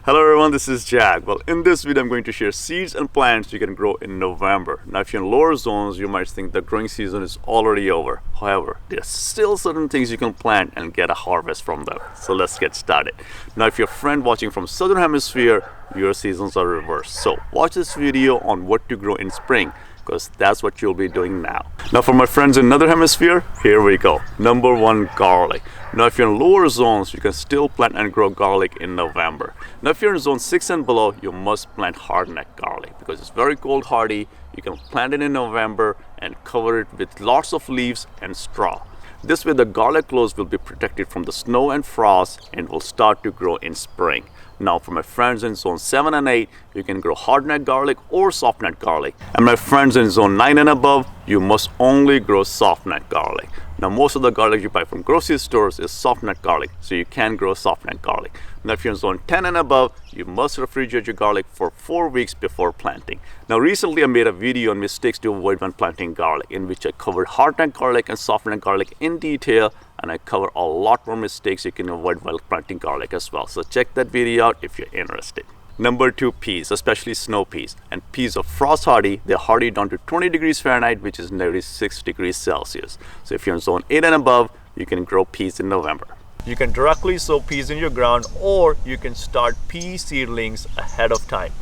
Hello everyone, this is Jack. Well, in this video I'm going to share seeds and plants you can grow in November. Now if you're in lower zones, you might think the growing season is already over. However, there are still certain things you can plant and get a harvest from them. So let's get started. Now if you're a friend watching from Southern Hemisphere, your seasons are reversed. So watch this video on what to grow in spring, because that's what you'll be doing now. Now for my friends in Northern Hemisphere, here we go. Number 1, garlic. Now if you're in lower zones, you can still plant and grow garlic in November. Now if you're in zone 6 and below, you must plant hardneck garlic because it's very cold hardy. You can plant it in November and cover it with lots of leaves and straw. This way the garlic cloves will be protected from the snow and frost and will start to grow in spring. Now for my friends in zone 7 and 8, you can grow hardneck garlic or softneck garlic. And my friends in zone 9 and above, you must only grow softneck garlic. Now most of the garlic you buy from grocery stores is softneck garlic, so you can grow softneck garlic. Now if you're in zone 10 and above, you must refrigerate your garlic for 4 weeks before planting. Now recently I made a video on mistakes to avoid when planting garlic, in which I covered hardneck garlic and softneck garlic in detail, and I cover a lot more mistakes you can avoid while planting garlic as well. So check that video out if you're interested. Number 2, peas, especially snow peas. And peas are frost hardy. They're hardy down to 20 degrees Fahrenheit, which is nearly 6 degrees Celsius. So if you're in zone 8 and above, you can grow peas in November. You can directly sow peas in your ground, or you can start pea seedlings ahead of time.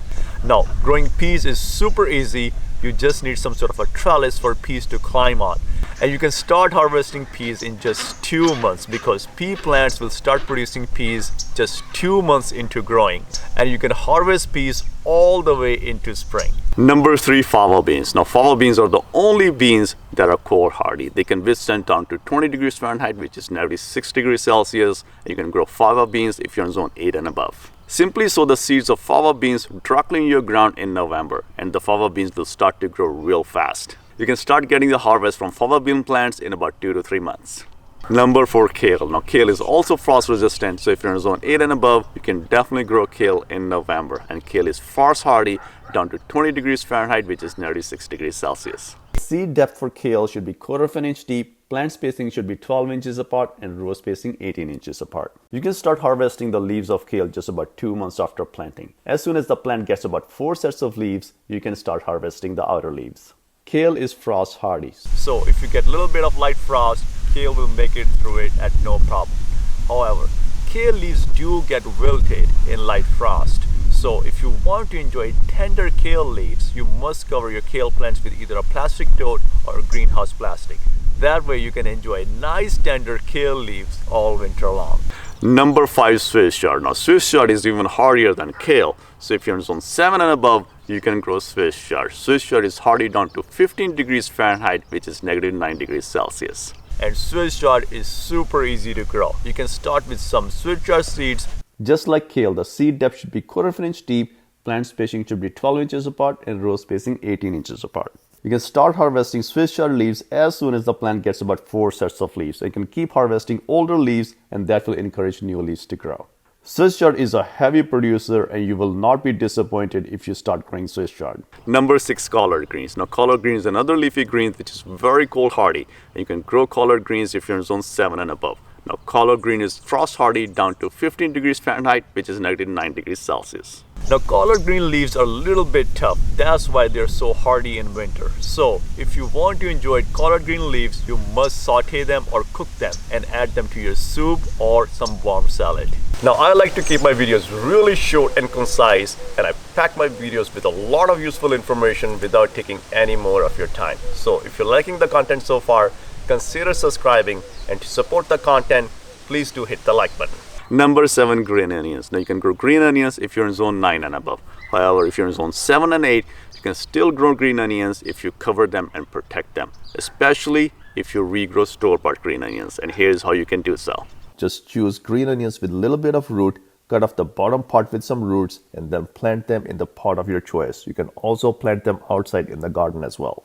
Now, growing peas is super easy. You just need some sort of a trellis for peas to climb on. And you can start harvesting peas in just 2 months, because pea plants will start producing peas just 2 months into growing. And you can harvest peas all the way into spring. Number 3, fava beans. Now fava beans are the only beans that are cold hardy. They can withstand down to 20 degrees Fahrenheit, which is nearly 6 degrees Celsius. You can grow fava beans if you're in zone 8 and above. Simply sow the seeds of fava beans directly in your ground in November, and the fava beans will start to grow real fast. You can start getting the harvest from fava bean plants in about 2 to 3 months. Number 4, kale. Now kale is also frost resistant, so if you're in zone 8 and above, you can definitely grow kale in November. And kale is frost hardy down to 20 degrees Fahrenheit, which is nearly 6 degrees Celsius. Seed depth for kale should be 1/4 of an inch deep. Plant spacing should be 12 inches apart and row spacing 18 inches apart. You can start harvesting the leaves of kale just about 2 months after planting. As soon as the plant gets about 4 sets of leaves, you can start harvesting the outer leaves. Kale is frost hardy, so if you get a little bit of light frost, kale will make it through it at no problem. However, kale leaves do get wilted in light frost. So if you want to enjoy tender kale leaves, you must cover your kale plants with either a plastic tote or greenhouse plastic. That way you can enjoy nice tender kale leaves all winter long. Number 5, Swiss chard. Now Swiss chard is even hardier than kale. So if you're in zone 7 and above, you can grow Swiss chard. Swiss chard is hardy down to 15 degrees Fahrenheit, which is negative 9 degrees Celsius. And Swiss chard is super easy to grow. You can start with some Swiss chard seeds. Just like kale, the seed depth should be 1/4 of an inch deep, plant spacing should be 12 inches apart, and row spacing 18 inches apart. You can start harvesting Swiss chard leaves as soon as the plant gets about 4 sets of leaves. You can keep harvesting older leaves, and that will encourage new leaves to grow. Swiss chard is a heavy producer, and you will not be disappointed if you start growing Swiss chard. Number 6, collard greens. Now collard greens is another leafy green which is very cold hardy, and you can grow collard greens if you're in zone 7 and above. Now collard green is frost hardy down to 15 degrees Fahrenheit, which is negative 9 degrees Celsius. Now collard green leaves are a little bit tough. That's why they're so hardy in winter. So if you want to enjoy collard green leaves, you must saute them or cook them and add them to your soup or some warm salad. Now I like to keep my videos really short and concise, and I pack my videos with a lot of useful information without taking any more of your time. So if you're liking the content so far, consider subscribing, and to support the content, please do hit the like button. Number 7, green onions. Now you can grow green onions if you're in zone 9 and above. However, if you're in zone 7 and 8, you can still grow green onions if you cover them and protect them, especially if you regrow store-bought green onions. And here's how you can do so. Just choose green onions with a little bit of root, cut off the bottom part with some roots, and then plant them in the pot of your choice. You can also plant them outside in the garden as well.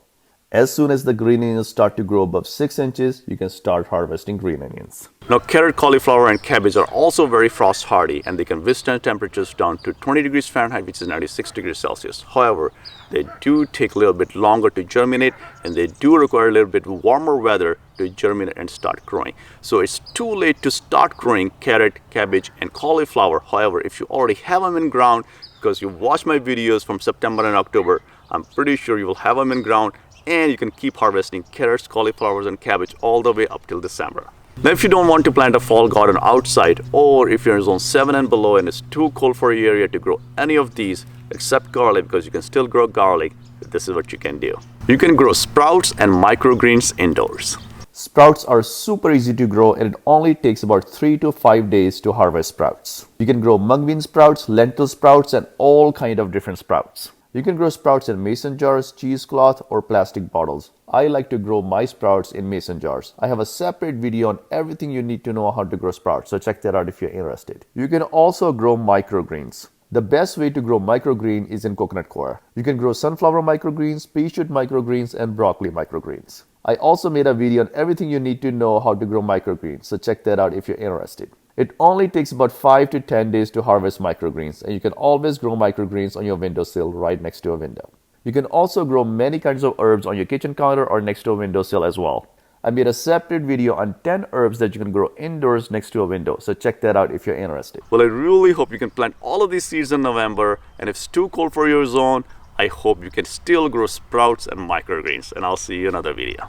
As soon as the green onions start to grow above 6 inches, you can start harvesting green onions. Now carrot, cauliflower, and cabbage are also very frost hardy, and they can withstand temperatures down to 20 degrees Fahrenheit, which is 96 degrees Celsius. However, they do take a little bit longer to germinate, and they do require a little bit warmer weather to germinate and start growing. So it's too late to start growing carrot, cabbage, and cauliflower. However, if you already have them in ground, because you watch my videos from September and October, I'm pretty sure you will have them in ground, and you can keep harvesting carrots, cauliflowers, and cabbage all the way up till December. Now, if you don't want to plant a fall garden outside, or if you're in zone 7 and below and it's too cold for your area to grow any of these except garlic, because you can still grow garlic, this is what you can do. You can grow sprouts and microgreens indoors. Sprouts are super easy to grow, and it only takes about 3 to 5 days to harvest sprouts. You can grow mung bean sprouts, lentil sprouts, and all kind of different sprouts. You can grow sprouts in mason jars, cheesecloth, or plastic bottles. I like to grow my sprouts in mason jars. I have a separate video on everything you need to know how to grow sprouts, so check that out if you're interested. You can also grow microgreens. The best way to grow microgreen is in coconut coir. You can grow sunflower microgreens, pea shoot microgreens, and broccoli microgreens. I also made a video on everything you need to know how to grow microgreens, so check that out if you're interested. It only takes about 5 to 10 days to harvest microgreens, and you can always grow microgreens on your windowsill right next to a window. You can also grow many kinds of herbs on your kitchen counter or next to a windowsill as well. I made a separate video on 10 herbs that you can grow indoors next to a window, so check that out if you're interested. Well, I really hope you can plant all of these seeds in November, and if it's too cold for your zone, I hope you can still grow sprouts and microgreens, and I'll see you in another video.